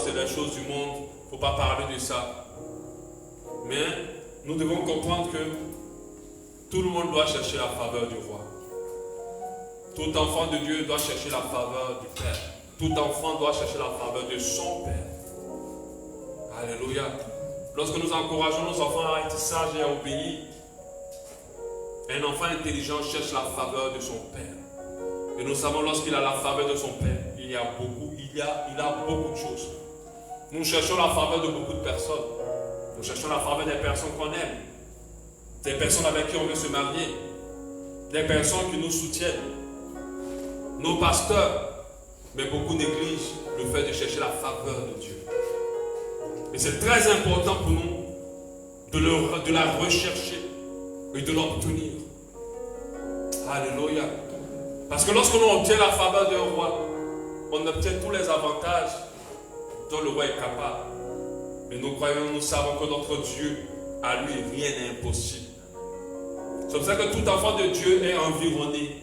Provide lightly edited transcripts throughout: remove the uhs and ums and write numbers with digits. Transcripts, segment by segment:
c'est les choses du monde, il ne faut pas parler de ça. Mais nous devons comprendre que tout le monde doit chercher la faveur du roi. Tout enfant de Dieu doit chercher la faveur du Père. Tout enfant doit chercher la faveur de son Père. Alléluia. Lorsque nous encourageons nos enfants à être sages et à obéir, un enfant intelligent cherche la faveur de son Père. Et nous savons, lorsqu'il a la faveur de son Père, il a beaucoup de choses. Nous cherchons la faveur de beaucoup de personnes. Nous cherchons la faveur des personnes qu'on aime, des personnes avec qui on veut se marier, des personnes qui nous soutiennent, nos pasteurs. Mais beaucoup négligent le fait de chercher la faveur de Dieu. Et c'est très important pour nous de la rechercher et de l'obtenir. Alléluia. Parce que lorsqu'on obtient la faveur d'un roi, on obtient tous les avantages dont le roi est capable. Et nous savons que notre Dieu, à lui, rien n'est impossible. C'est pour ça que tout enfant de Dieu est environné.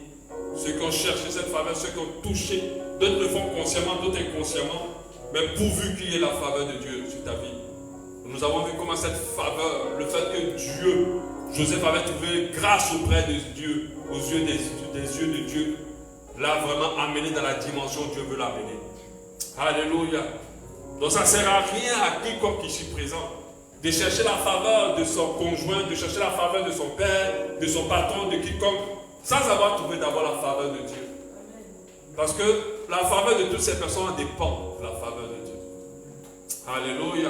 Ceux qui ont cherché cette faveur, ceux qui ont touché, d'autres le font consciemment, d'autres inconsciemment, mais pourvu qu'il y ait la faveur de Dieu sur ta vie. Nous avons vu comment cette faveur, le fait que Dieu, Joseph avait trouvé grâce auprès de Dieu, aux yeux des yeux de Dieu, l'a vraiment amené dans la dimension où Dieu veut l'amener. Alléluia. Donc ça ne sert à rien à quiconque ici présent de chercher la faveur de son conjoint, de chercher la faveur de son père, de son patron, de quiconque, sans avoir trouvé d'abord la faveur de Dieu. Parce que la faveur de toutes ces personnes dépend de la faveur de Dieu. Alléluia.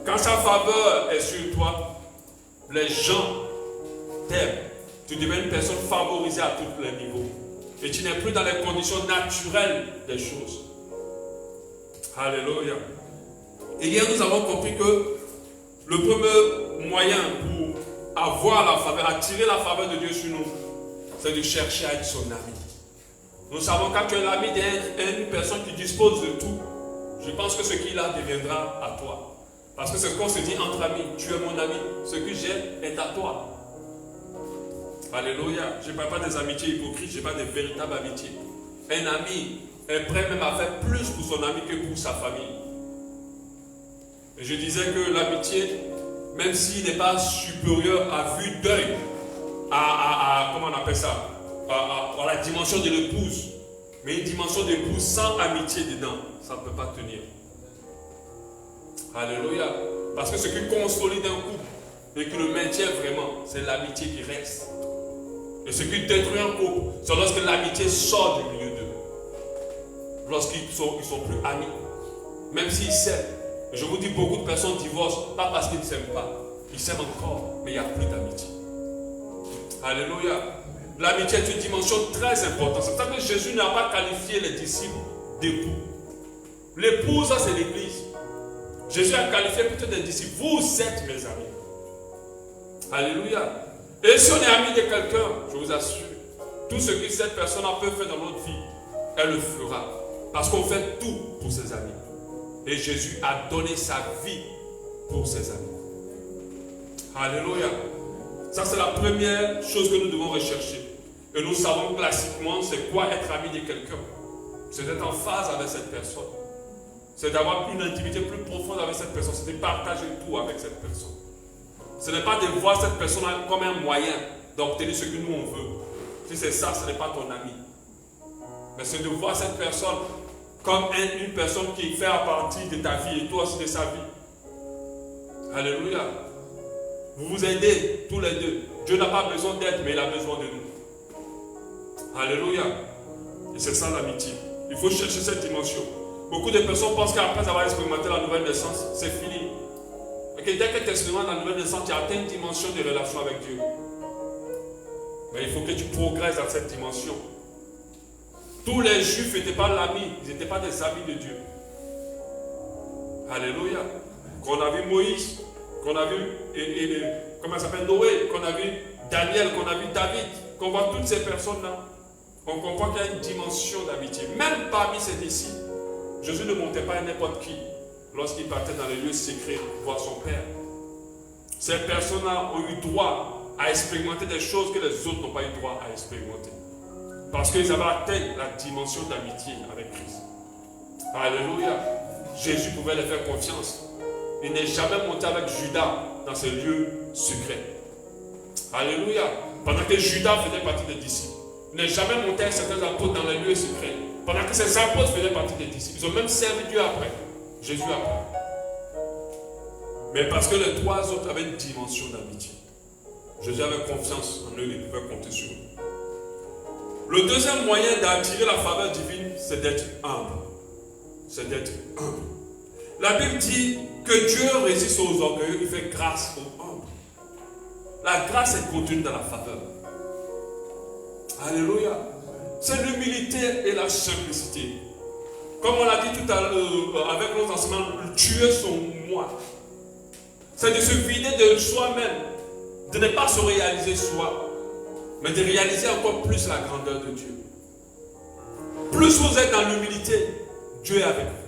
Quand sa faveur est sur toi, les gens t'aiment. Tu deviens une personne favorisée à tous les niveaux. Et tu n'es plus dans les conditions naturelles des choses. Alléluia. Et hier, nous avons compris que le premier moyen pour avoir la faveur, attirer la faveur de Dieu sur nous, c'est de chercher à être son ami. Nous savons quand tu es l'ami d'une personne qui dispose de tout, je pense que ce qu'il a deviendra à toi. Parce que c'est ce qu'on se dit entre amis. Tu es mon ami. Ce que j'ai est à toi. Alléluia. Je ne parle pas des amitiés hypocrites, je parle des véritables amitiés. Un ami est prêt même à faire plus pour son ami que pour sa famille. Et je disais que l'amitié, même s'il n'est pas supérieur à vue d'œil, comment on appelle ça, à la dimension de l'épouse, mais une dimension d'épouse sans amitié dedans, ça ne peut pas tenir. Alléluia. Parce que ce qui consolide un couple et qui le maintient vraiment, c'est l'amitié qui reste. Et ce qui détruit un couple, c'est lorsque l'amitié sort du milieu d'eux. Lorsqu'ils sont plus amis. Même s'ils s'aiment. Je vous dis, beaucoup de personnes divorcent, pas parce qu'ils ne s'aiment pas. Ils s'aiment encore, mais il n'y a plus d'amitié. Alléluia. L'amitié est une dimension très importante. C'est pour ça que Jésus n'a pas qualifié les disciples d'époux. L'époux, ça c'est l'église. Jésus a qualifié plutôt des disciples. Vous êtes mes amis. Alléluia. Et si on est ami de quelqu'un, je vous assure, tout ce que cette personne peut faire dans notre vie, elle le fera. Parce qu'on fait tout pour ses amis. Et Jésus a donné sa vie pour ses amis. Alléluia. Ça, c'est la première chose que nous devons rechercher. Et nous savons classiquement c'est quoi être ami de quelqu'un. C'est d'être en phase avec cette personne. C'est d'avoir une intimité plus profonde avec cette personne. C'est de partager tout avec cette personne. Ce n'est pas de voir cette personne comme un moyen d'obtenir ce que nous on veut. Si c'est ça, ce n'est pas ton ami. Mais c'est de voir cette personne comme une personne qui fait partie de ta vie et toi aussi de sa vie. Alléluia. Vous vous aidez tous les deux. Dieu n'a pas besoin d'aide, mais il a besoin de nous. Alléluia. Et c'est ça l'amitié. Il faut chercher cette dimension. Beaucoup de personnes pensent qu'après avoir expérimenté la nouvelle naissance, c'est fini. Et dès que tu expérimentes la nouvelle naissance, tu as atteint une dimension de relation avec Dieu. Mais il faut que tu progresses dans cette dimension. Tous les juifs n'étaient pas l'ami, ils n'étaient pas des amis de Dieu. Alléluia. Qu'on a vu Moïse, qu'on a vu comment ça s'appelle Noé, qu'on a vu Daniel, qu'on a vu David, qu'on voit toutes ces personnes-là. On comprend qu'il y a une dimension d'amitié. Même parmi ces disciples, Jésus ne montait pas à n'importe qui lorsqu'il partait dans les lieux secrets voir son Père. Ces personnes-là ont eu droit à expérimenter des choses que les autres n'ont pas eu droit à expérimenter. Parce qu'ils avaient atteint la dimension d'amitié avec Christ. Alléluia. Jésus pouvait leur faire confiance. Il n'est jamais monté avec Judas dans ces lieux secrets. Alléluia. Pendant que Judas faisait partie des disciples. Il n'est jamais monté avec certains apôtres dans les lieux secrets. Pendant que ces apôtres faisaient partie des disciples. Ils ont même servi Dieu après. Jésus après. Mais parce que les trois autres avaient une dimension d'amitié. Jésus avait confiance en eux et pouvait compter sur eux. Le deuxième moyen d'attirer la faveur divine, c'est d'être humble. C'est d'être humble. La Bible dit que Dieu résiste aux orgueilleux, il fait grâce aux humbles. La grâce est contenue dans la faveur. Alléluia. C'est l'humilité et la simplicité. Comme on l'a dit tout à l'heure avec nos enseignements, tuer son moi. C'est de se vider de soi-même, de ne pas se réaliser soi, mais de réaliser encore plus la grandeur de Dieu. Plus vous êtes dans l'humilité, Dieu est avec vous.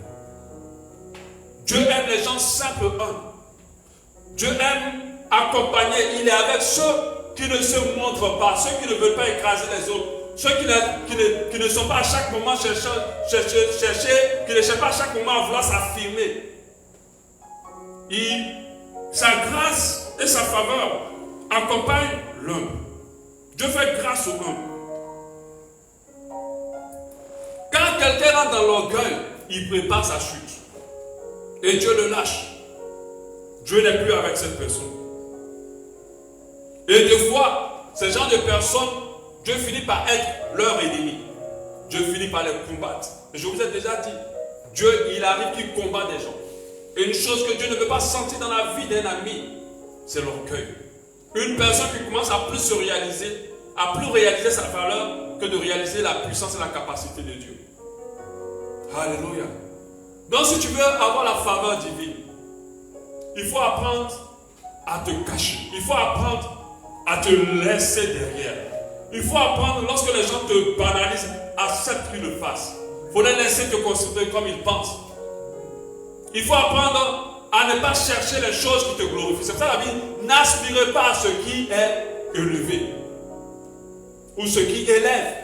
Dieu aime les gens simples, humbles. Dieu aime accompagner, il est avec ceux qui ne se montrent pas, ceux qui ne veulent pas écraser les autres, ceux qui ne sont pas à chaque moment qui ne cherchent pas à chaque moment à vouloir s'affirmer. Sa grâce et sa faveur accompagnent l'homme. Dieu fait grâce au homme. Quand quelqu'un rentre dans l'orgueil, il prépare sa chute. Et Dieu le lâche. Dieu n'est plus avec cette personne. Et des fois, ce genre de personnes, Dieu finit par être leur ennemi. Dieu finit par les combattre. Et je vous ai déjà dit, Dieu, il arrive qu'il combat des gens. Et une chose que Dieu ne veut pas sentir dans la vie d'un ami, c'est l'orgueil. Une personne qui commence à plus se réaliser, à plus réaliser sa valeur que de réaliser la puissance et la capacité de Dieu. Alléluia. Donc si tu veux avoir la faveur divine, il faut apprendre à te cacher. Il faut apprendre à te laisser derrière. Il faut apprendre, lorsque les gens te banalisent, accepte qu'ils le fassent. Il faut les laisser te considérer comme ils pensent. Il faut apprendre à ne pas chercher les choses qui te glorifient. C'est pour ça que la Bible, n'aspirez pas à ce qui est élevé ou ce qui élève.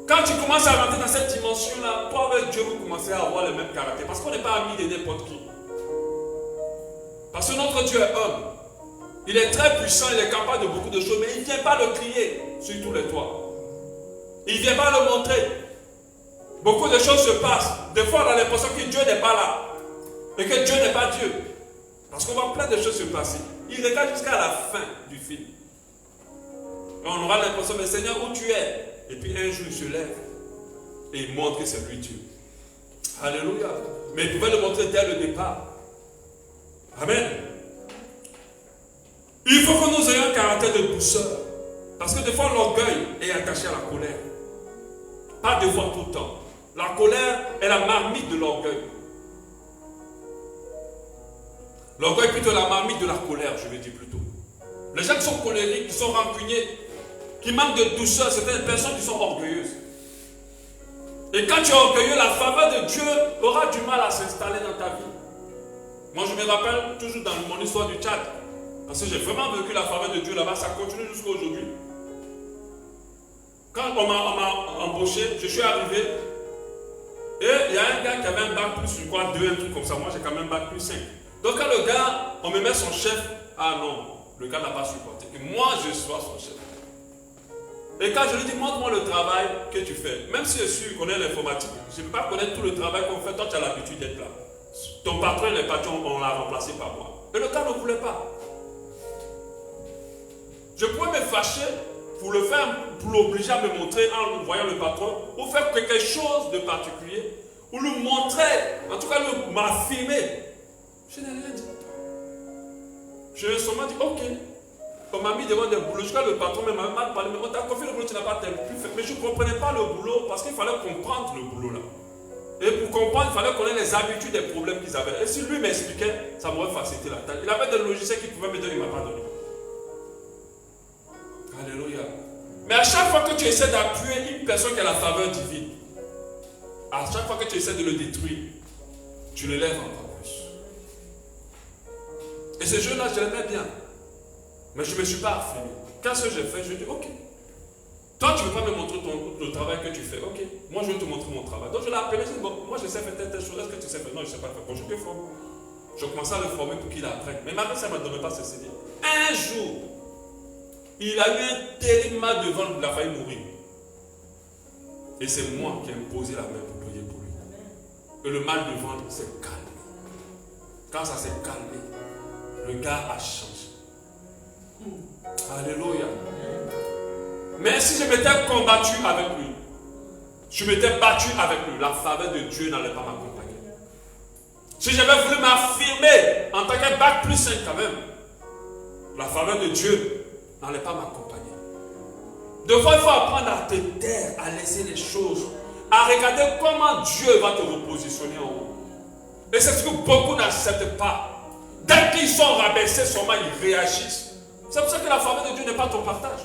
Quand tu commences à rentrer dans cette dimension-là, toi avec Dieu, vous commencez à avoir le même caractère. Parce qu'on n'est pas ami de n'importe qui. Parce que notre Dieu est homme. Il est très puissant, il est capable de beaucoup de choses, mais il ne vient pas le crier sur tous les toits. Il ne vient pas le montrer. Beaucoup de choses se passent. Des fois, on a l'impression que Dieu n'est pas là. Et que Dieu n'est pas Dieu. Parce qu'on voit plein de choses se passer. Il regarde jusqu'à la fin du film. Et on aura l'impression, mais Seigneur, où tu es? Et puis un jour, il se lève. Et il montre que c'est lui Dieu. Alléluia. Mais il pouvait le montrer dès le départ. Amen. Il faut que nous ayons un caractère de douceur. Parce que des fois, l'orgueil est attaché à la colère. Pas de voir tout le temps. La colère est la marmite de l'orgueil. L'orgueil est plutôt la marmite de la colère, je vais dire plutôt. Les gens qui sont colériques, qui sont rancuniers, qui manquent de douceur, c'est des personnes qui sont orgueilleuses. Et quand tu es orgueilleux, la faveur de Dieu aura du mal à s'installer dans ta vie. Moi, je me rappelle toujours dans mon histoire du Tchad, parce que j'ai vraiment vécu la faveur de Dieu là-bas, ça continue jusqu'à aujourd'hui. Quand on m'a embauché, je suis arrivé, et il y a un gars qui avait un bac plus, je crois, 2, un truc comme ça. Moi, j'ai quand même un bac plus 5. Donc, quand le gars, on me met son chef, ah non, le gars n'a pas supporté. Et moi, je sois son chef. Et quand je lui dis, montre-moi le travail que tu fais, même si je suis connais l'informatique, je ne peux pas connaître tout le travail qu'on fait, toi, tu as l'habitude d'être là. Ton patron et les patrons, on l'a remplacé par moi. Et le gars ne voulait pas. Je pouvais me fâcher pour le faire, pour l'obliger à me montrer en voyant le patron, ou faire quelque chose de particulier, ou lui montrer, en tout cas lui m'affirmer. Je n'ai rien dit. Je lui ai seulement dit, ok. On m'a mis devant des boulots, jusqu'à le patron m'a mal parlé, mais on t'a confié le boulot, tu n'as pas pu faire. Mais je ne comprenais pas le boulot, parce qu'il fallait comprendre le boulot là. Et pour comprendre, il fallait connaître les habitudes des problèmes qu'ils avaient. Et si lui m'expliquait, ça m'aurait facilité la tâche. Il avait des logiciels qu'il pouvait me donner, il ne m'a pas donné. Alléluia. Mais à chaque fois que tu essaies d'appuyer une personne qui a la faveur divine, à chaque fois que tu essaies de le détruire, tu le lèves encore plus. Et ce jeu-là, je l'aimais bien. Mais je ne me suis pas affirmé. Qu'est-ce que j'ai fait? Je dis, ok. Toi, tu ne veux pas me montrer le travail que tu fais. Ok, moi je vais te montrer mon travail. Donc je l'ai appelé, je dis, bon, moi je sais faire telle chose. Est-ce que tu sais faire? Non, je ne sais pas faire. Bon, je te forme. Je commençais à le former pour qu'il apprenne. Mais ma mère, ça ne me donnait pas ce CD. Un jour, il a eu un terrible mal de ventre, il a failli mourir. Et c'est moi qui ai imposé la main pour prier pour lui. Et le mal de ventre s'est calmé. Quand ça s'est calmé, le gars a changé. Alléluia. Mais si je m'étais combattu avec lui, je m'étais battu avec lui, la faveur de Dieu n'allait pas m'accompagner. Si j'avais voulu m'affirmer en tant qu'un bac plus 5 quand même, la faveur de Dieu n'allait pas m'accompagner. Deux fois, il faut apprendre à te taire, à laisser les choses, à regarder comment Dieu va te repositionner en haut. Et c'est ce que beaucoup n'acceptent pas. Dès qu'ils sont rabaissés, seulement ils réagissent. C'est pour ça que la faveur de Dieu n'est pas ton partage.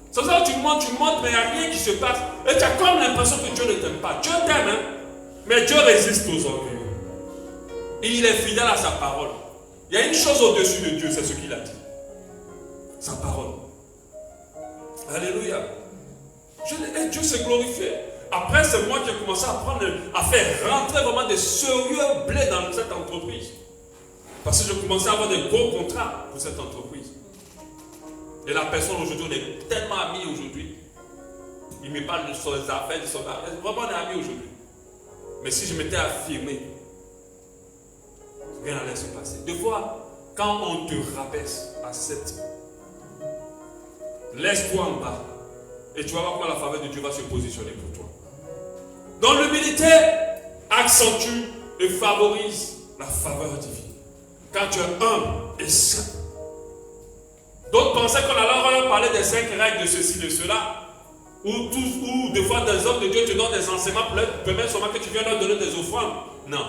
C'est pour ça que tu montes, mais il n'y a rien qui se passe. Et tu as comme l'impression que Dieu ne t'aime pas. Dieu t'aime, hein? Mais Dieu résiste aux orgueilleux. Et il est fidèle à sa parole. Il y a une chose au-dessus de Dieu, c'est ce qu'il a dit. Sa parole. Alléluia. Et Dieu s'est glorifié. Après, c'est moi qui ai commencé à apprendre à faire rentrer vraiment des sérieux blés dans cette entreprise. Parce que je commençais à avoir des gros contrats pour cette entreprise. Et la personne aujourd'hui, on est tellement amis aujourd'hui. Il me parle de ses affaires, de son affaire. Vraiment, on est amis aujourd'hui. Mais si je m'étais affirmé, rien n'allait se passer. Des fois, quand on te rabaisse à 7, laisse-toi en bas. Et tu vas voir comment la faveur de Dieu va se positionner pour toi. Donc l'humilité accentue et favorise la faveur divine. Quand tu es humble et saint. D'autres pensaient qu'on allait leur parler des 5 règles de ceci, de cela. Ou des fois des hommes de Dieu te donnent des enseignements pour leur permettre seulement que tu viennes leur donner des offrandes. Non.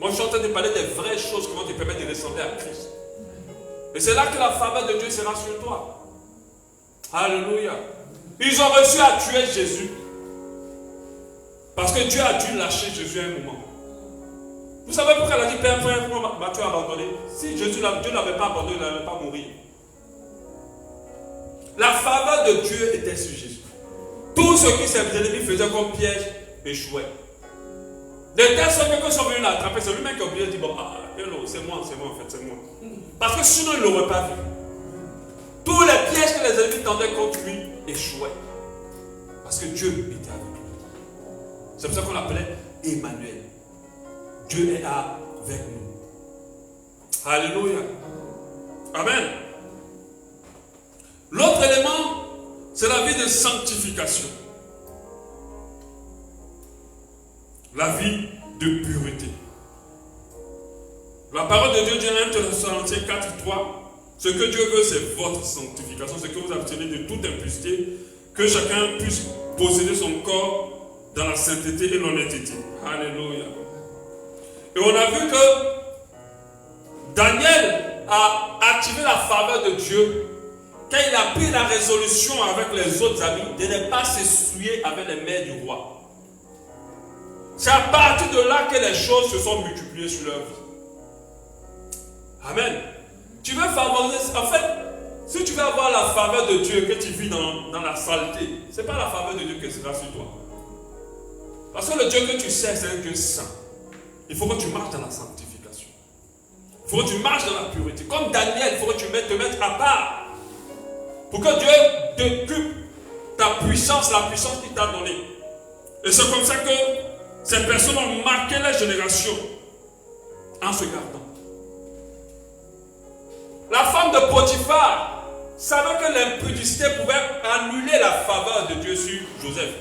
Moi je suis en train de parler des vraies choses qui vont te permettre de ressembler à Christ. Et c'est là que la faveur de Dieu sera sur toi. Alléluia. Ils ont reçu à tuer Jésus. Parce que Dieu a dû lâcher Jésus à un moment. Vous savez pourquoi elle a dit Père, pourquoi m'as-tu abandonné? Si Dieu ne l'avait pas abandonné, il n'allait pas mourir. La faveur de Dieu était sur Jésus. Tout ce qui ses ennemis faisaient comme piège échouait. De telle sorte que quand ils sont venus l'attraper, c'est lui-même qui a oublié de dire bon, c'est moi en fait, c'est moi. Parce que sinon il ne l'aurait pas vu. Tous les pièges que les ennemis tendaient contre lui échouaient. Parce que Dieu était avec lui. C'est pour ça qu'on l'appelait Emmanuel. Dieu est avec nous. Alléluia. Amen. L'autre élément, c'est la vie de sanctification. La vie de pureté. La parole de Dieu dit en 1 Thessaloniciens 4:3, ce que Dieu veut, c'est votre sanctification, c'est que vous abstenez de toute impureté, que chacun puisse posséder son corps dans la sainteté et l'honnêteté. Alléluia. Et on a vu que Daniel a activé la faveur de Dieu quand il a pris la résolution avec les autres amis de ne pas s'essuyer avec les mains du roi. C'est à partir de là que les choses se sont multipliées sur leur vie. Amen. Tu veux favoriser, en fait, si tu veux avoir la faveur de Dieu, que tu vis dans la saleté, ce n'est pas la faveur de Dieu qui sera sur toi. Parce que le Dieu que tu sais, c'est un Dieu saint. Il faut que tu marches dans la sanctification. Il faut que tu marches dans la pureté. Comme Daniel, il faut que tu te mettes à part. Pour que Dieu t'occupe ta puissance, la puissance qu'il t'a donnée. Et c'est comme ça que ces personnes ont marqué la génération en se gardant. La femme de Potiphar savait que l'impudicité pouvait annuler la faveur de Dieu sur Joseph.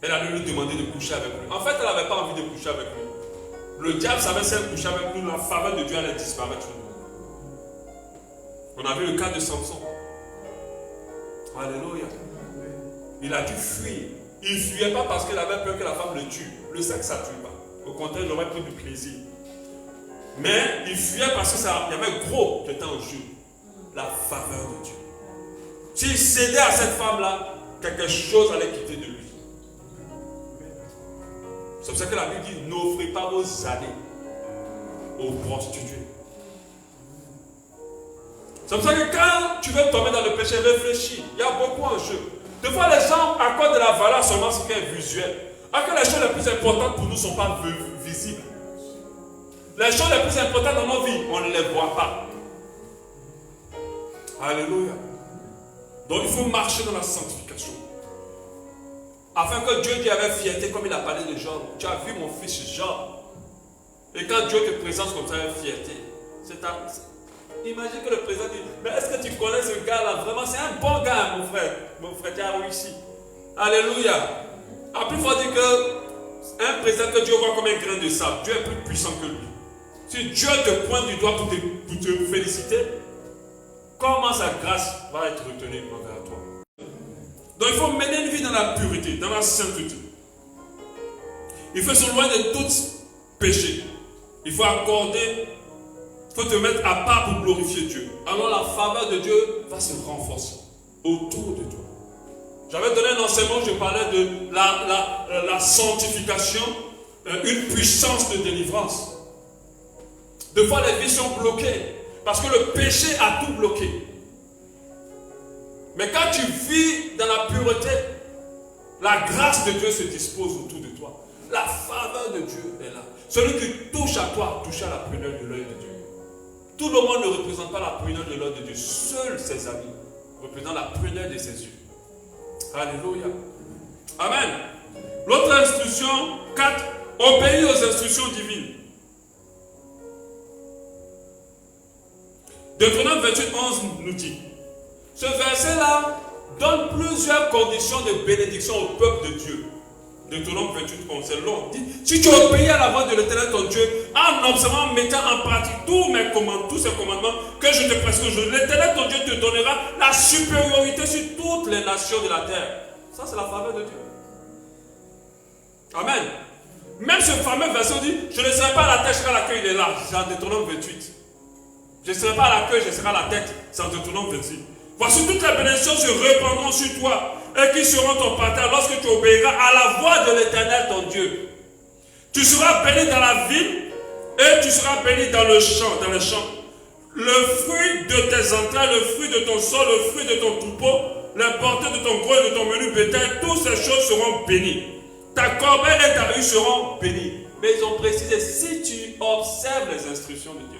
Elle allait lui demander de coucher avec lui. En fait, elle n'avait pas envie de coucher avec lui. Le diable savait si elle couchait avec lui, la faveur de Dieu allait disparaître. On a vu le cas de Samson. Alléluia. Il a dû fuir. Il ne fuyait pas parce qu'il avait peur que la femme le tue. Le sexe, ça ne tue pas. Au contraire, il aurait pris du plaisir. Mais il fuyait parce qu'il y avait gros qui était en jeu. La faveur de Dieu. S'il cédait à cette femme-là, quelque chose allait quitter de lui. C'est pour ça que la Bible dit, n'offrez pas vos années aux prostituées. C'est pour ça que quand tu veux tomber dans le péché, réfléchis. Il y a beaucoup en jeu. Des fois, les gens accordent de la valeur seulement ce qui est visuel. Alors que les choses les plus importantes pour nous ne sont pas visibles. Les choses les plus importantes dans nos vies, on ne les voit pas. Alléluia. Donc il faut marcher dans la sanctification. Afin que Dieu dit avec fierté, comme il a parlé de Jean, tu as vu mon fils Jean. Et quand Dieu te présente comme ça avec fierté, imagine que le président dit, mais est-ce que tu connais ce gars-là? Vraiment, c'est un bon gars, mon frère. Mon frère, tu as réussi. Alléluia. Après, il faut dire qu'un président que Dieu voit comme un grain de sable, Dieu est plus puissant que lui. Si Dieu te pointe du doigt pour te féliciter, comment sa grâce va être retenue envers toi? Donc il faut mener une vie dans la pureté, dans la sainteté. Il faut s'éloigner de tout péché. Il faut accorder, il faut te mettre à part pour glorifier Dieu. Alors la faveur de Dieu va se renforcer autour de toi. J'avais donné un enseignement, je parlais de la sanctification, une puissance de délivrance. Des fois, les vies sont bloquées parce que le péché a tout bloqué. Mais quand tu vis dans la pureté, la grâce de Dieu se dispose autour de toi. La faveur de Dieu est là. Celui qui touche à toi, touche à la prunelle de l'œil de Dieu. Tout le monde ne représente pas la prunelle de l'œil de Dieu. Seuls ses amis représentent la prunelle de ses yeux. Alléluia. Amen. L'autre instruction, 4, obéis aux instructions divines. Deutéronome 28, 11 nous dit, ce verset-là donne plusieurs conditions de bénédiction au peuple de Dieu. Deutéronome 28, 11, c'est long. Dit, si tu obéis à la voix de l'Éternel ton Dieu, en observant, mettant en pratique tous ces commandements que je te prescris aujourd'hui, l'Éternel ton Dieu te donnera la supériorité sur toutes les nations de la terre. Ça, c'est la faveur de Dieu. Amen. Même ce fameux verset dit, je ne serai pas à la tête, je serai à la queue, il est là. C'est en Deutéronome 28. Je ne serai pas à la queue, je serai à la tête. C'est en Deutéronome 28. Voici toutes les bénédictions se répandront sur toi et qui seront ton partage lorsque tu obéiras à la voix de l'Éternel ton Dieu. Tu seras béni dans la ville et tu seras béni dans le champ, Le fruit de tes entrailles, le fruit de ton sol, le fruit de ton troupeau, les portées de ton gros et de ton menu bétail, toutes ces choses seront bénies. Ta corbeille et ta rue seront bénies. Mais ils ont précisé, si tu observes les instructions de Dieu.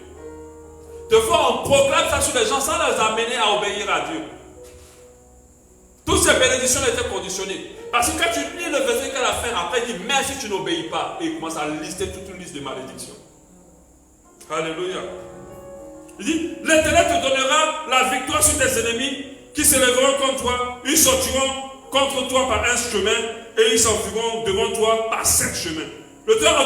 Des fois, on proclame ça sur les gens sans les amener à obéir à Dieu. Toutes ces bénédictions étaient conditionnées. Parce que quand tu lis le verset qu'elle a fait, après il dit, mais si tu n'obéis pas, et il commence à lister toute une liste de malédictions. Alléluia. Il dit, l'Éternel te donnera la victoire sur tes ennemis qui s'élèveront contre toi. Ils sortiront contre toi par un chemin et ils s'enfuiront devant toi par 7 chemins. L'Éternel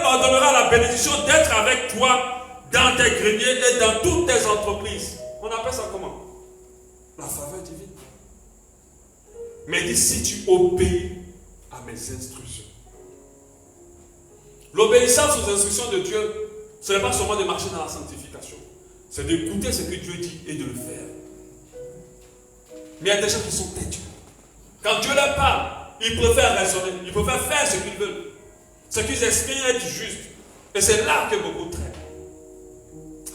ordonnera la bénédiction d'être avec toi dans tes greniers et dans toutes tes entreprises. On appelle ça comment? La faveur divine. Mais il dit, si tu obéis à mes instructions. L'obéissance aux instructions de Dieu, ce n'est pas seulement de marcher dans la sanctification. C'est d'écouter ce que Dieu dit et de le faire. Mais il y a des gens qui sont têtus. Quand Dieu leur parle, ils préfèrent raisonner, ils préfèrent faire ce qu'ils veulent. Ce qu'ils espèrent être juste. Et c'est là que beaucoup traînent.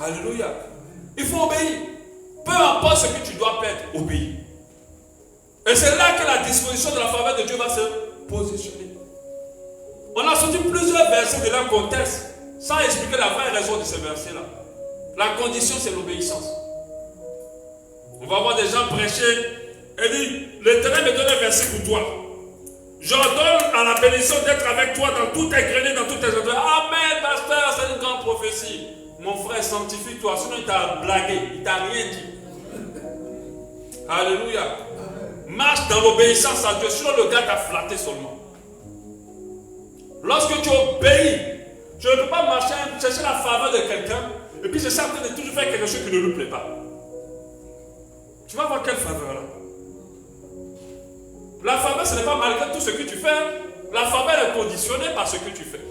Alléluia. Il faut obéir. Peu importe ce que tu dois perdre, obéis. Et c'est là que la disposition de la faveur de Dieu va se positionner. On a sorti plusieurs versets de leur contexte sans expliquer la vraie raison de ces versets-là. La condition, c'est l'obéissance. On va voir des gens prêcher et dire, l'Éternel me donne un verset pour toi. J'ordonne à la bénédiction d'être avec toi dans tous tes greniers, dans toutes tes endroits. Amen, pasteur, c'est une grande prophétie. Mon frère, sanctifie-toi, sinon il t'a blagué, il ne t'a rien dit. Alléluia. Marche dans l'obéissance à Dieu, sinon le gars t'a flatté seulement. Lorsque tu obéis, tu ne peux pas marcher, chercher la faveur de quelqu'un et puis chercher en train de toujours faire quelque chose qui ne lui plaît pas. Tu vas voir quelle faveur là. La faveur, ce n'est pas malgré tout ce que tu fais. La faveur est conditionnée par ce que tu fais.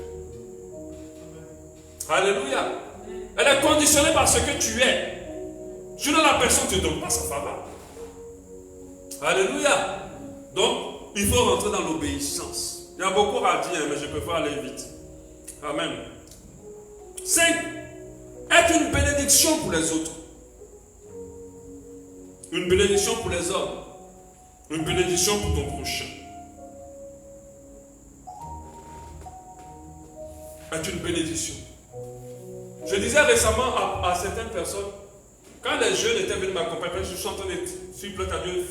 Alléluia. Elle est conditionnée par ce que tu es. Sinon la personne ne te donne pas sa faveur. Alléluia. Donc, il faut rentrer dans l'obéissance. Il y a beaucoup à dire, mais je préfère aller vite. Amen. 5. Être une bénédiction pour les autres. Une bénédiction pour les hommes. Une bénédiction pour ton prochain. Est une bénédiction. Je disais récemment à certaines personnes, quand les jeunes étaient venus m'accompagner, je suis en train de, s'il plaît à Dieu,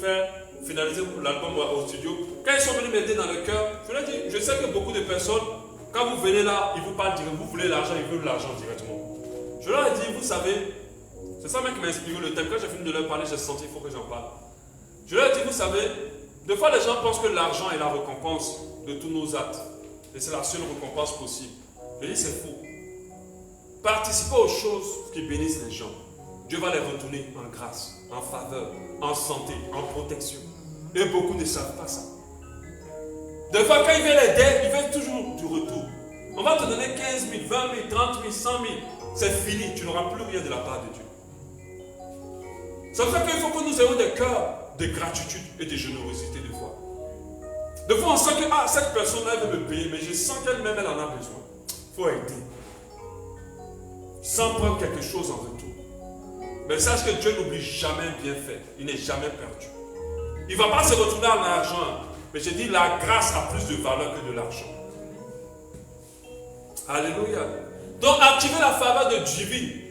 finaliser l'album au studio. Quand ils sont venus m'aider dans le cœur, je leur dis, je sais que beaucoup de personnes, quand vous venez là, ils vous parlent directement, vous voulez l'argent, ils veulent l'argent directement. Je leur ai dit, vous savez, c'est ça même qui m'a inspiré le thème. Quand j'ai fini de leur parler, j'ai senti qu'il faut que j'en parle. Je leur ai dit, vous savez, des fois les gens pensent que l'argent est la récompense de tous nos actes. Et c'est la seule récompense possible. Je dis, c'est faux. Participez aux choses qui bénissent les gens. Dieu va les retourner en grâce, en faveur, en santé, en protection. Et beaucoup ne savent pas ça. Des fois, quand il veut les aider, il veut toujours du retour. On va te donner 15 000, 20 000, 30 000, 100 000. C'est fini, tu n'auras plus rien de la part de Dieu. Ça veut dire qu'il faut que nous ayons des cœurs de gratitude et de générosité des fois. Des fois, on sent que cette personne-là veut me payer, mais je sens qu'elle-même, elle en a besoin. Il faut aider. Sans prendre quelque chose en retour. Mais sache que Dieu n'oublie jamais un bienfait. Il n'est jamais perdu. Il ne va pas se retourner en argent. Mais je dis, la grâce a plus de valeur que de l'argent. Alléluia. Donc, activer la faveur de Dieu,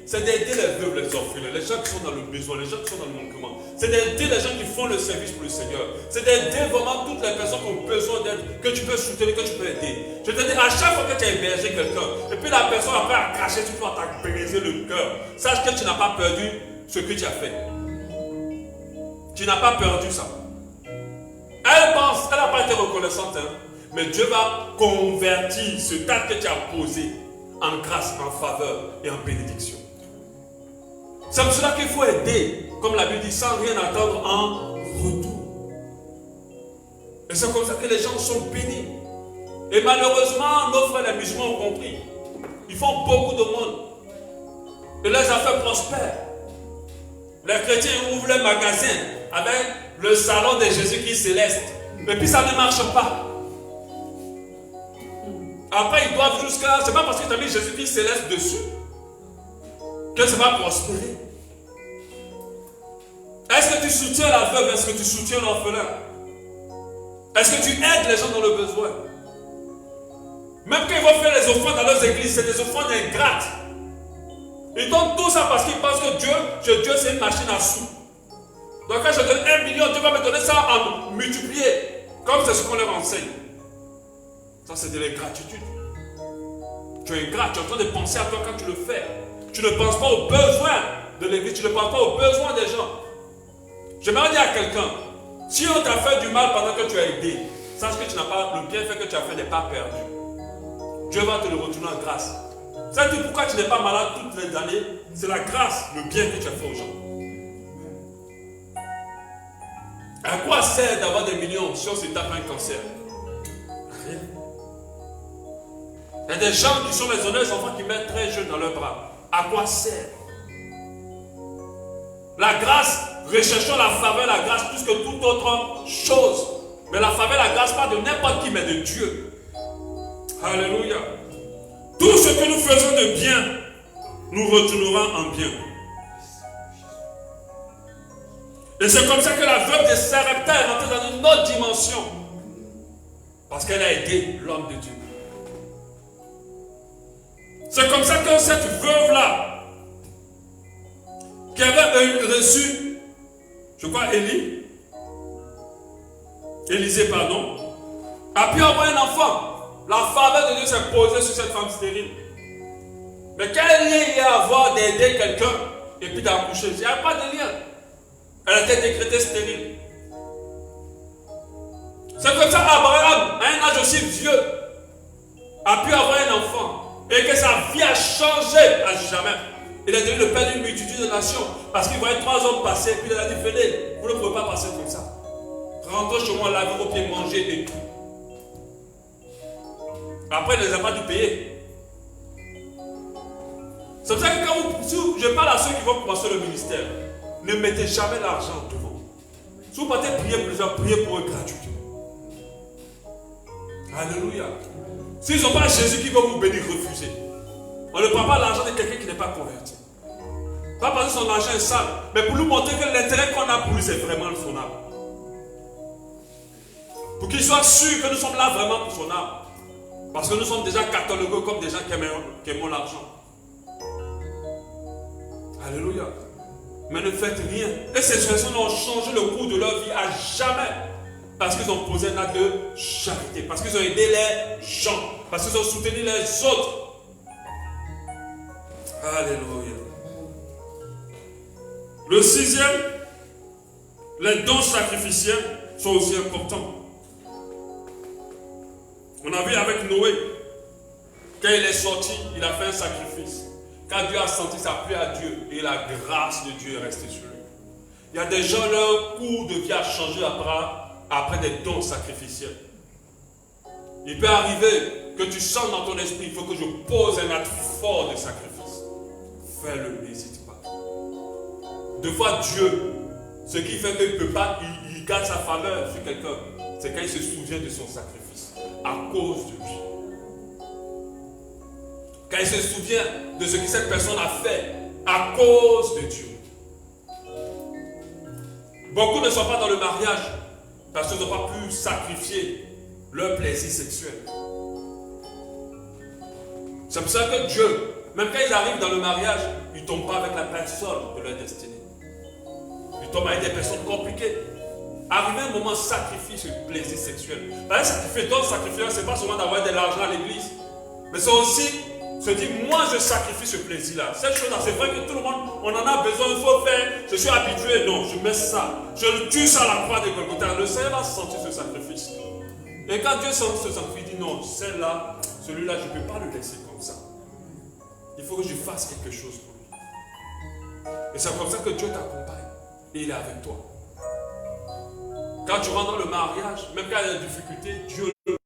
c'est d'aider les veuves, les orphelins, les gens qui sont dans le besoin, les gens qui sont dans le manquement. C'est d'aider les gens qui font le service pour le Seigneur. C'est d'aider vraiment toutes les personnes qui ont besoin d'aide, que tu peux soutenir, que tu peux aider. Je te dis, à chaque fois que tu as hébergé quelqu'un, et puis la personne après a craché, tu dois t'apaiser le cœur. Sache que tu n'as pas perdu ce que tu as fait. Tu n'as pas perdu ça. Elle pense, elle n'a pas été reconnaissante, hein, mais Dieu va convertir ce acte que tu as posé en grâce, en faveur et en bénédiction. C'est pour cela qu'il faut aider, comme la Bible dit, sans rien attendre en retour. Et c'est comme ça que les gens sont bénis. Et malheureusement, nos frères les musulmans ont compris. Ils font beaucoup de monde. Et leurs affaires prospèrent. Les chrétiens ouvrent leur magasin avec le salon de Jésus-Christ céleste. Et puis ça ne marche pas. Après, ils doivent jusqu'à... C'est pas parce que tu as mis Jésus-Christ céleste dessus que ça va prospérer. Est-ce que tu soutiens la veuve? Est-ce que tu soutiens l'orphelin? Est-ce que tu aides les gens dans le besoin? Même quand ils vont faire les offrandes dans leurs églises, c'est des offrandes ingrates. Ils donnent tout ça parce qu'ils pensent que Dieu c'est une machine à sous. Donc quand je donne 1 million, Dieu va me donner ça en multiplié. Comme c'est ce qu'on leur enseigne. Ça c'est de l'ingratitude. Tu es ingrat, tu es en train de penser à toi quand tu le fais. Tu ne penses pas aux besoins de l'église, tu ne penses pas aux besoins des gens. J'aimerais dire à quelqu'un, si on t'a fait du mal pendant que tu as aidé, sache que tu n'as pas, le bienfait que tu as fait n'est pas perdu. Dieu va te le retourner en grâce. C'est pourquoi tu n'es pas malade toutes les années, c'est la grâce, le bien que tu as fait aux gens. À quoi sert d'avoir des millions si on se tape un cancer? Rien. Il y a des gens qui sont les honnêtes enfants qui mettent très jeunes dans leurs bras. À quoi sert? La grâce, recherchons la faveur, la grâce plus que toute autre chose. Mais la faveur, la grâce, pas de n'importe qui, mais de Dieu. Alléluia. Tout ce que nous faisons de bien, nous retournera en bien. Et c'est comme ça que la veuve de Sarepta est rentrée dans une autre dimension. Parce qu'elle a aidé l'homme de Dieu. C'est comme ça que cette veuve-là, qui avait reçu, je crois, Élisée, pardon, a pu avoir un enfant. La faveur de Dieu s'est posée sur cette femme stérile. Mais quel lien il y a à avoir d'aider quelqu'un et puis d'accoucher? Il n'y a pas de lien. Elle était décrétée stérile. C'est comme ça Abraham, à un âge aussi vieux, a pu avoir un enfant et que sa vie a changé à jamais. Il est devenu le père d'une multitude de nations parce qu'il voyait 3 hommes passer et puis il a dit, venez, vous ne pouvez pas passer comme ça. Rentrez chez moi, lavez vos pieds, mangez et tout. Après, il ne les a pas dû payer. C'est pour ça que si je parle à ceux qui vont commencer le ministère, ne mettez jamais l'argent devant. Si vous partez prier pour les gens, priez pour eux gratuitement. Alléluia. S'ils n'ont pas Jésus qui va vous bénir, refusez. On ne prend pas l'argent de quelqu'un qui n'est pas converti. Pas parce que son argent est sale, mais pour nous montrer que l'intérêt qu'on a pour lui, c'est vraiment son âme. Pour qu'il soit sûr que nous sommes là vraiment pour son âme. Parce que nous sommes déjà catalogués comme des gens qui aiment l'argent. Alléluia. Mais ne faites rien. Et ces personnes ont changé le cours de leur vie à jamais. Parce qu'ils ont posé un acte de charité. Parce qu'ils ont aidé les gens. Parce qu'ils ont soutenu les autres. Alléluia. Le sixième, les dons sacrificiels sont aussi importants. On a vu avec Noé, quand il est sorti, il a fait un sacrifice. Quand Dieu a senti sa pluie à Dieu, et la grâce de Dieu est restée sur lui. Il y a des gens, leur cours de vie a changé après des dons sacrificiels. Il peut arriver que tu sens dans ton esprit, il faut que je pose un acte fort de sacrifice. Fais-le, n'hésite pas. Deux fois Dieu, ce qui fait qu'il ne peut pas, il garde sa faveur sur quelqu'un, c'est quand il se souvient de son sacrifice, à cause de lui. Quand il se souvient de ce que cette personne a fait, à cause de Dieu. Beaucoup ne sont pas dans le mariage, parce qu'ils n'ont pas pu sacrifier leur plaisir sexuel. C'est pour ça que Dieu, même quand ils arrivent dans le mariage, ils ne tombent pas avec la personne de leur destinée. Ils tombent avec des personnes compliquées. Arrivé un moment, sacrifie ce plaisir sexuel. Parce que sacrifier, donc sacrifier, ce n'est pas seulement d'avoir de l'argent à l'église, mais c'est aussi se dire, moi je sacrifie ce plaisir-là. Cette chose-là, c'est vrai que tout le monde, on en a besoin, il faut faire. Je suis habitué, non, je mets ça. Je le tue ça à la croix de Golgotha. Le Seigneur va sentir ce sacrifice. Et quand Dieu sent ce sacrifice, il dit, non, celle-là, celui-là, je ne peux pas le laisser comme ça. Il faut que je fasse quelque chose pour lui. Et c'est comme ça que Dieu t'accompagne. Et il est avec toi. Quand tu rentres dans le mariage, même quand il y a des difficultés, Dieu le...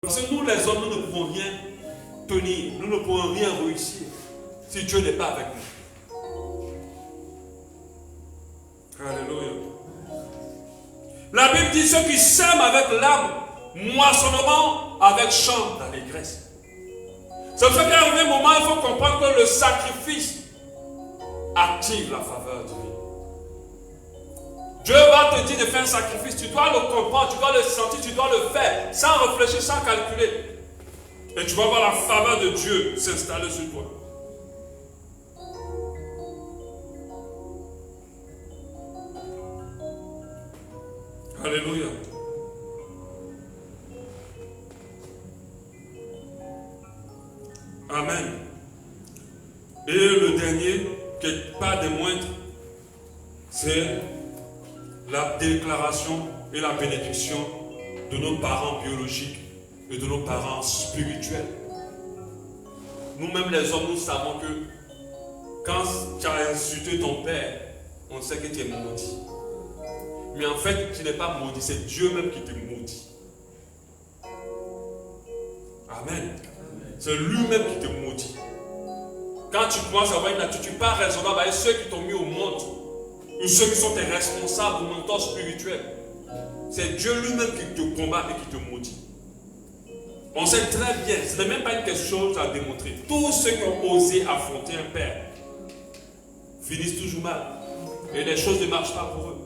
Parce que nous, les hommes, nous ne pouvons rien tenir. Nous ne pouvons rien réussir si Dieu n'est pas avec nous. Alléluia. La Bible dit, ceux qui sèment avec l'âme moissonneront avec chant d'allégresse. C'est pour ça qu'à un moment, il faut comprendre que le sacrifice active la faveur divine. Dieu va te dire de faire un sacrifice, tu dois le comprendre, tu dois le sentir, tu dois le faire, sans réfléchir, sans calculer. Et tu vas voir la faveur de Dieu s'installer sur toi. Alléluia. Amen. Et le dernier, qui n'est pas des moindres, c'est la déclaration et la bénédiction de nos parents biologiques et de nos parents spirituels. Nous-mêmes les hommes, nous savons que quand tu as insulté ton père, on sait que tu es maudit. Mais en fait, tu n'es pas maudit, c'est Dieu même qui te maudit. Amen. C'est lui-même qui te maudit. Quand tu commences à avoir une attitude pas raisonnable avec ceux qui t'ont mis au monde, ou ceux qui sont tes responsables ou mentors spirituels, c'est Dieu lui-même qui te combat et qui te maudit. On sait très bien, ce n'est même pas une question à démontrer. Tous ceux qui ont osé affronter un père finissent toujours mal. Et les choses ne marchent pas pour eux.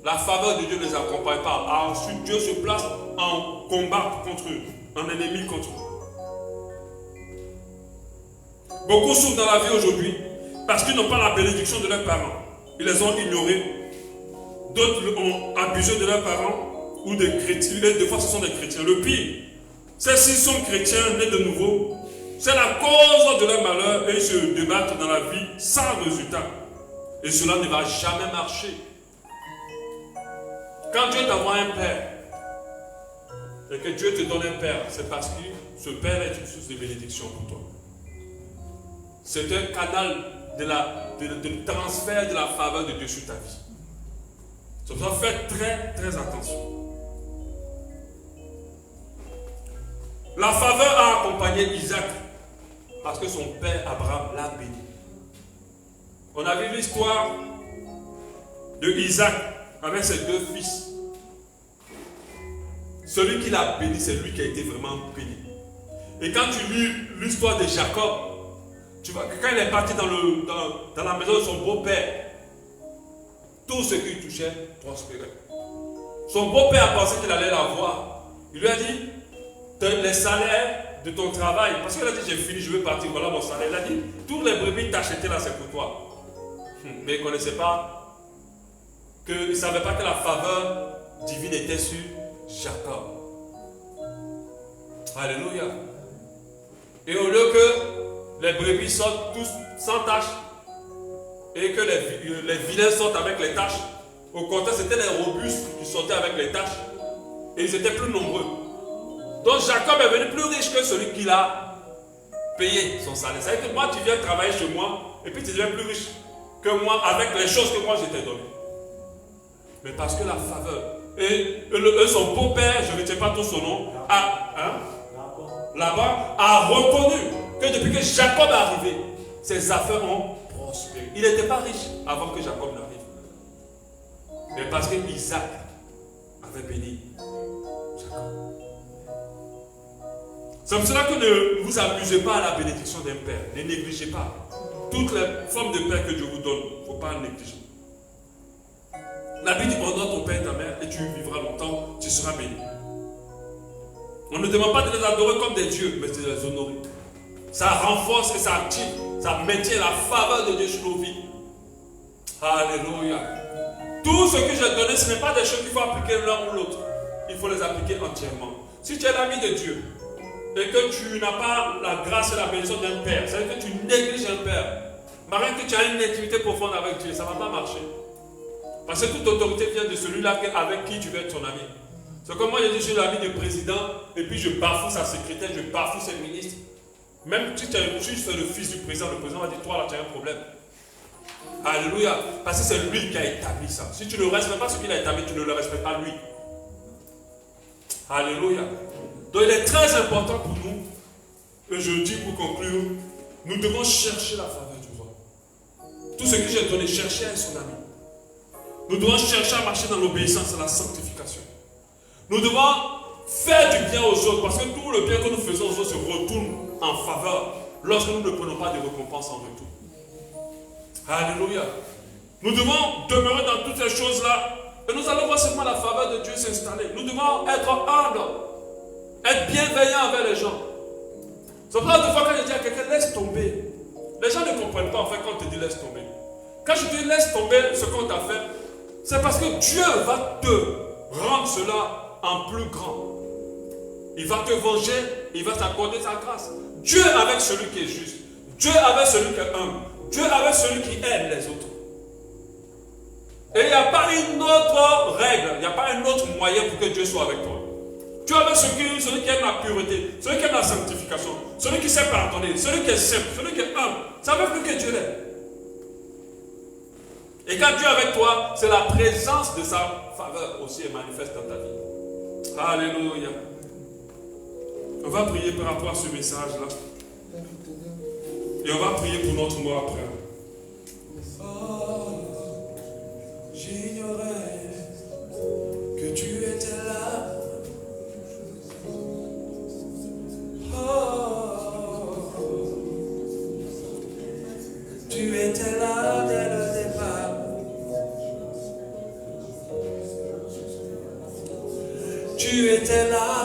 La faveur de Dieu ne les accompagne pas. Ensuite, Dieu se place en combat contre eux, en ennemi contre eux. Beaucoup souffrent dans la vie aujourd'hui parce qu'ils n'ont pas la bénédiction de leurs parents. Ils les ont ignorés. D'autres ont abusé de leurs parents ou des chrétiens. Des fois, ce sont des chrétiens. Le pire, c'est s'ils sont chrétiens nés de nouveau, c'est la cause de leur malheur et ils se débattent dans la vie sans résultat. Et cela ne va jamais marcher. Quand Dieu t'envoie un père et que Dieu te donne un père, c'est parce que ce père est une source de bénédiction pour toi. C'est un canal de transfert de la faveur de Dieu sur ta vie. C'est pour ça, faites très très attention. La faveur a accompagné Isaac parce que son père Abraham l'a béni. On a vu l'histoire de Isaac avec ses deux fils. Celui qui l'a béni, c'est lui qui a été vraiment béni. Et quand tu lis l'histoire de Jacob, Tu vois que quand il est parti dans la maison de son beau-père, tout ce qu'il touchait prospérait. Son beau-père a pensé qu'il allait la voir. Il lui a dit, les salaires de ton travail, parce qu'il a dit, j'ai fini, je vais partir, voilà mon salaire. Il a dit, tous les brebis t'achetaient là, c'est pour toi. Mais il ne connaissait pas, il ne savait pas que la faveur divine était sur Jacob. Alléluia. Et au lieu que les brebis sortent tous sans tache et que les vilains sortent avec les taches, au contraire, c'était les robustes qui sortaient avec les taches et ils étaient plus nombreux. Donc Jacob est venu plus riche que celui qui l'a payé son salaire. C'est-à-dire que moi, tu viens travailler chez moi et puis tu deviens plus riche que moi avec les choses que moi je t'ai données. Mais parce que la faveur, et son beau-père, je ne retiens pas tout son nom, là-bas, a reconnu que depuis que Jacob est arrivé, ses affaires ont prospéré. Il n'était pas riche avant que Jacob n'arrive. Mais parce que Isaac avait béni Jacob. C'est pour cela que ne vous amusez pas à la bénédiction d'un père. Ne négligez pas. Toutes les formes de père que Dieu vous donne, il ne faut pas négliger. La Bible dit, honore ton père et ta mère et tu vivras longtemps, tu seras béni. On ne demande pas de les adorer comme des dieux, mais de les honorer. Ça renforce et ça active, ça maintient la faveur de Dieu sur nos vies. Alléluia. Tout ce que j'ai donné, ce n'est pas des choses qu'il faut appliquer l'un ou l'autre. Il faut les appliquer entièrement. Si tu es l'ami de Dieu et que tu n'as pas la grâce et la bénédiction d'un père, c'est-à-dire que tu négliges un père, malgré que tu as une intimité profonde avec Dieu, ça ne va pas marcher. Parce que toute autorité vient de celui-là avec qui tu veux être son ami. C'est comme moi, je suis l'ami du président et puis je bafoue sa secrétaire, je bafoue ses ministres. Même si tu es le fils du président, le président va dire, toi là tu as un problème. Alléluia. Parce que c'est lui qui a établi ça. Si tu ne respectes pas ce qu'il a établi, tu ne le respectes pas lui. Alléluia. Donc il est très important pour nous, et je dis pour conclure, nous devons chercher la faveur du roi. Tout ce que j'ai donné, chercher à être son ami. Nous devons chercher à marcher dans l'obéissance et la sanctification. Nous devons faire du bien aux autres, parce que tout le bien que nous faisons aux autres se retourne en faveur lorsque nous ne prenons pas de récompense en retour. Alléluia. Nous devons demeurer dans toutes ces choses-là et nous allons voir seulement la faveur de Dieu s'installer. Nous devons être humbles, être bienveillants envers les gens. C'est pour ça que des fois quand je dis à quelqu'un laisse tomber, les gens ne comprennent pas en fait quand on te dit laisse tomber. Quand je te dis laisse tomber ce qu'on t'a fait, c'est parce que Dieu va te rendre cela en plus grand. Il va te venger, il va t'accorder sa grâce. Dieu avec celui qui est juste, Dieu avec celui qui est humble, Dieu avec celui qui aide les autres. Et il n'y a pas une autre règle, il n'y a pas un autre moyen pour que Dieu soit avec toi. Dieu avec celui qui aime la pureté, celui qui aime la sanctification, celui qui sait pardonner, celui qui est simple, celui qui est humble. Ça ne veut plus que Dieu l'est. Et quand Dieu est avec toi, c'est la présence de sa faveur aussi est manifeste dans ta vie. Alléluia. On va prier par rapport à ce message-là. Et on va prier pour notre mort après. Oh, j'ignorais que tu étais là. Oh, tu étais là dès le départ. Tu étais là.